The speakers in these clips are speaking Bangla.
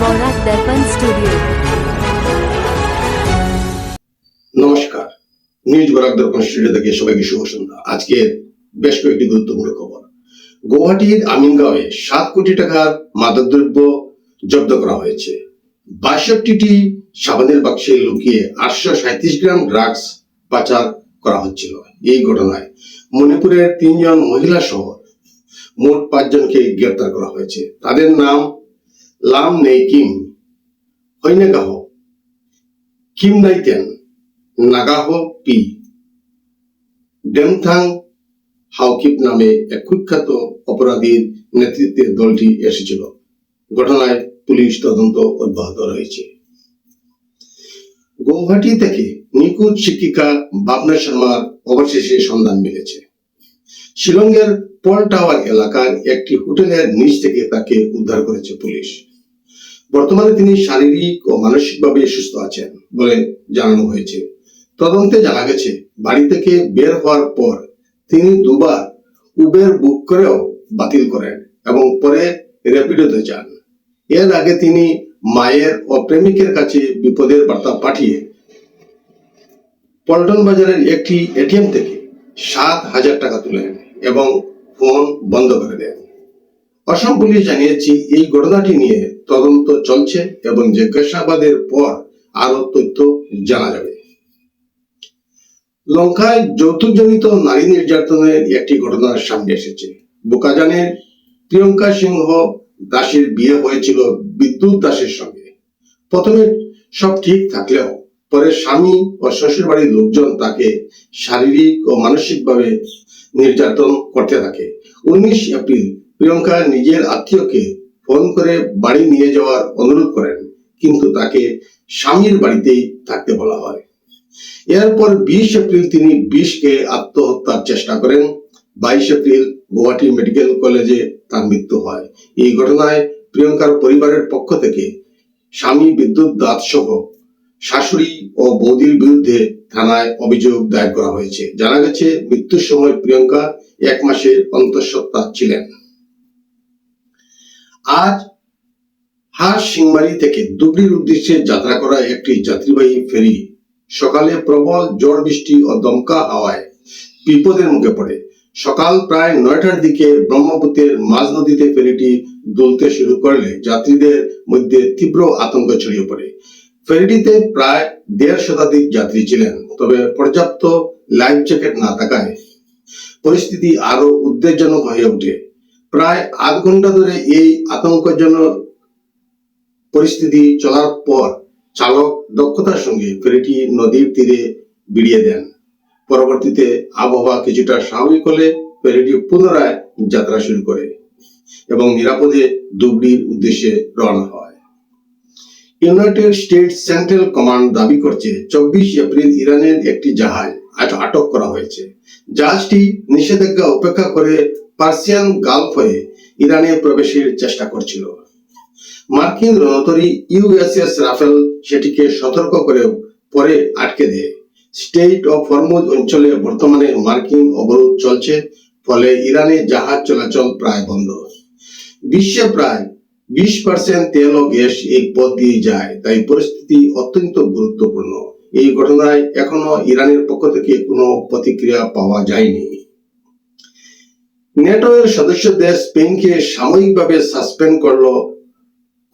বরাক দর্পণ স্টুডিও। নমস্কার, নিউজ বরাক দর্পণ স্টুডিও থেকে সবাইকে শুভ সন্ধ্যা। আজকে বেশ কয়েকটি গুরুত্বপূর্ণ খবর। গুয়াহাটির আমিনগাঁওয়ে 7 কোটি টাকার মাদকদ্রব্য জব্দ করা হয়েছে। 62টি সাবানের বাক্সে লুকিয়ে 837 গ্রাম ড্রাগস পাচার করা হচ্ছিল। এই ঘটনায় মণিপুরের 3 জন মহিলা সহ মোট 5 জনকে গ্রেপ্তার করা হয়েছে। তাদের নাম লাম নেইকিম, হৈনেগাহ, কিমনাইতেন, নাগাহ পি, ডেমথাং হাউকিপ নামে এক কুখ্যাত অপরাধীর নেতৃত্বে দলটি এসেছিল। ঘটনায় পুলিশ তদন্ত অব্যাহত রয়েছে। গৌহাটি থেকে নিখোঁজ শিক্ষিকা ভাবনা শর্মার অবশেষে সন্ধান মিলেছে। শিলংয়ের পল টাওয়ার এলাকার একটি হোটেলের নিচ থেকে তাকে উদ্ধার করেছে পুলিশ। বর্তমানে তিনি শারীরিক ও মানসিকভাবে সুস্থ আছেন বলে জানানো হয়েছে। তদন্তে জানা গেছে, বাড়ি থেকে বের হওয়ার পর তিনি দুবার উবের বুক করেও বাতিল করেন এবং পরে র্যাপিডোতে যান। এর আগে তিনি মায়ের ও প্রেমিকের কাছে বিপদের বার্তা পাঠিয়ে পল্টন বাজারের একটি এটিএম থেকে 7,000 টাকা তুলেন এবং ফোন বন্ধ করে দেন। অসম পুলিশ জানিয়েছে, এই ঘটনাটি নিয়ে তদন্ত চলছে এবং জিজ্ঞাসাবাদের পর আরো তথ্য জানা যাবে। লঙ্কায় যৌতুকজনিত নারী নির্যাতনের একটি ঘটনার সামনে এসেছে। বোকাজানের প্রিয়ঙ্কা সিংহ দাসের বিয়ে হয়েছিল বিদ্যুৎ দাসের সঙ্গে। প্রথমে সব ঠিক থাকলেও পরে স্বামী ও শ্বশুর বাড়ির লোকজন তাকে শারীরিক ও মানসিকভাবে নির্যাতন করতে থাকে। 19 এপ্রিল প্রিয়ঙ্কা নিজের আত্মীয়কে ফোন করে বাড়ি নিয়ে যাওয়ার অনুরোধ করেন, কিন্তু তাকে স্বামীর বাড়িতেই থাকতে বলা হয়। এরপর 20 এপ্রিল তিনি বিষকে আত্মহত্যার চেষ্টা করেন। 22 এপ্রিল গুয়াহাটি মেডিকেল কলেজে তার মৃত্যু হয়। এই ঘটনায় প্রিয়ঙ্কার পরিবারের পক্ষ থেকে স্বামী বিদ্যুৎ দাস সহ শাশুড়ি ও বৌদির বিরুদ্ধে থানায় অভিযোগ দায়ের করা হয়েছে। জানা গেছে, মৃত্যুর সময় প্রিয়ঙ্কা 1 মাসের অন্তঃসত্ত্বা ছিলেন। আজ হারসিংমারি থেকে ধুবড়ির উদ্দেশ্যে যাত্রা করা একটি যাত্রীবাহী ফেরি সকালে প্রবল ঝড় বৃষ্টি ও দমকা হাওয়ায় বিপদের মুখে পড়ে। সকাল প্রায় 9টার দিকে ব্রহ্মপুত্রের মাঝ নদীতে ফেরিটি দুলতে শুরু করলে যাত্রীদের মধ্যে তীব্র আতঙ্ক ছড়িয়ে পড়ে। ফেরিটিতে প্রায় 1.5 শতাধিক যাত্রী ছিলেন, তবে পর্যাপ্ত লাইফ জ্যাকেট না থাকায় পরিস্থিতি আরো উদ্বেগজনক হয়ে ওঠে। প্রায় আধ ঘন্টা ধরে এই আতঙ্কজনক পরিস্থিতি চলার পর চালক দক্ষতার সঙ্গে ফেরিটি নদীর তীরে ভিড়িয়ে দেন। পরবর্তীতে আবহাওয়া কিছুটা স্বাভাবিক হলে ফেরিটি পুনরায় যাত্রা শুরু করে এবং নিরাপদে ধুবড়ির উদ্দেশ্যে রওনা হয়। ইউনাইটেড স্টেটস সেন্ট্রাল কমান্ড দাবি করছে 24 এপ্রিল ইরানের একটি জাহাজ আটক করা হয়েছে। জাহাজটি নিষেধাজ্ঞা উপেক্ষা করে পার্সিয়ান গালফ হয়ে ইরানে প্রবেশের চেষ্টা করছিল। মার্কিন রণতরী ইউএসএস রাফেল সেটিকে সতর্ক করেও পরে আটকে দেয়। স্টেট অফ হরমুজ অঞ্চলে বর্তমানে মার্কিন অবরোধ চলছে, ফলে ইরানে জাহাজ চলাচল প্রায় বন্ধ। বিশ্বে প্রায় 20% তেল ও গ্যাস এই পথ দিয়ে যায়, তাই পরিস্থিতি অত্যন্ত গুরুত্বপূর্ণ। এই ঘটনায় এখনো ইরানের পক্ষ থেকে কোনো প্রতিক্রিয়া পাওয়া যায়নি। নেটো এর সদস্য দেশ স্পেনকে সাময়িকভাবে সাসপেন্ড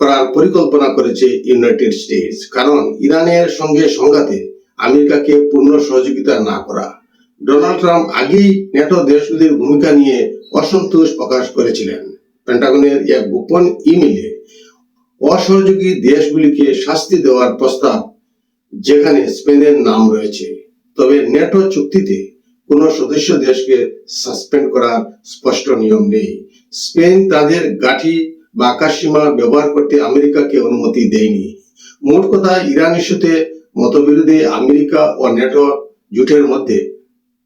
করার পরিকল্পনা করেছে ইউনাইটেড স্টেটস, কারণ ইরানের সঙ্গে সংঘাতে আমেরিকাকে পূর্ণ সহযোগিতা না করা। ডোনাল্ড ট্রাম্প আগেই নেটো দেশগুলির ভূমিকা নিয়ে অসন্তোষ প্রকাশ করেছিলেন। পেন্টাগনের এক গোপন ইমেইলে অসহযোগী দেশগুলিকে শাস্তি দেওয়ার প্রস্তাব, যেখানে স্পেনের নাম রয়েছে। তবে নেটো চুক্তিতে কোন সদস্য দেশকে সাসপেন্ড করার স্পষ্ট নিয়ম নেই। স্পেন তাদের ঘাঁটি বা আকাশসীমা ব্যবহার করতে আমেরিকাকে অনুমতি দেয়নি। মোট কথা, ইরান ইস্যুতে মতবিরোধে আমেরিকা ও নেটো জোটের মধ্যে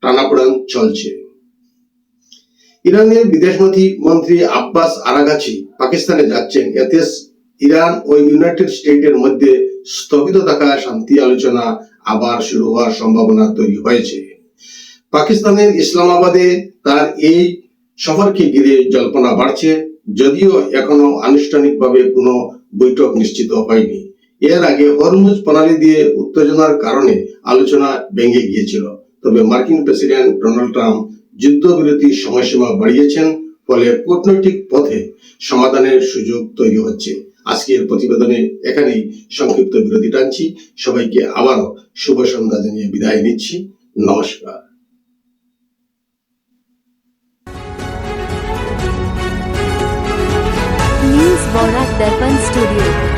টানাপোড়েন চলছে। ইরানের বিদেশমন্ত্রী আব্বাস আরাগাচি পাকিস্তানে যাচ্ছেন। এতে ইরান ও ইউনাইটেড স্টেটের মধ্যে স্থগিত থাকা শান্তি আলোচনা আবার শুরু হওয়ার সম্ভাবনা তৈরি হয়েছে। পাকিস্তানের ইসলামাবাদে তার এই সফরকে ঘিরে জল্পনা বাড়ছে, যদিও এখনো আনুষ্ঠানিকভাবে কোনো বৈঠক নিশ্চিত হয়নি। এর আগে হরমুজ প্রণালী দিয়ে উত্তেজনার কারণে আলোচনা ভেঙে গিয়েছিল। তবে মার্কিন প্রেসিডেন্ট ডোনাল্ড ট্রাম্প যুদ্ধবিরতির সময়সীমা বাড়িয়েছেন, ফলে কূটনৈতিক পথে সমাধানের সুযোগ তৈরি হচ্ছে। আজকের প্রতিবেদনে এখানেই সংক্ষিপ্ত বিরতি টানছি। সবাইকে আবারও শুভ সন্ধ্যা জানিয়ে বিদায় নিচ্ছি। নমস্কার। न्यूज बौरा दर्पण स्टूडियो।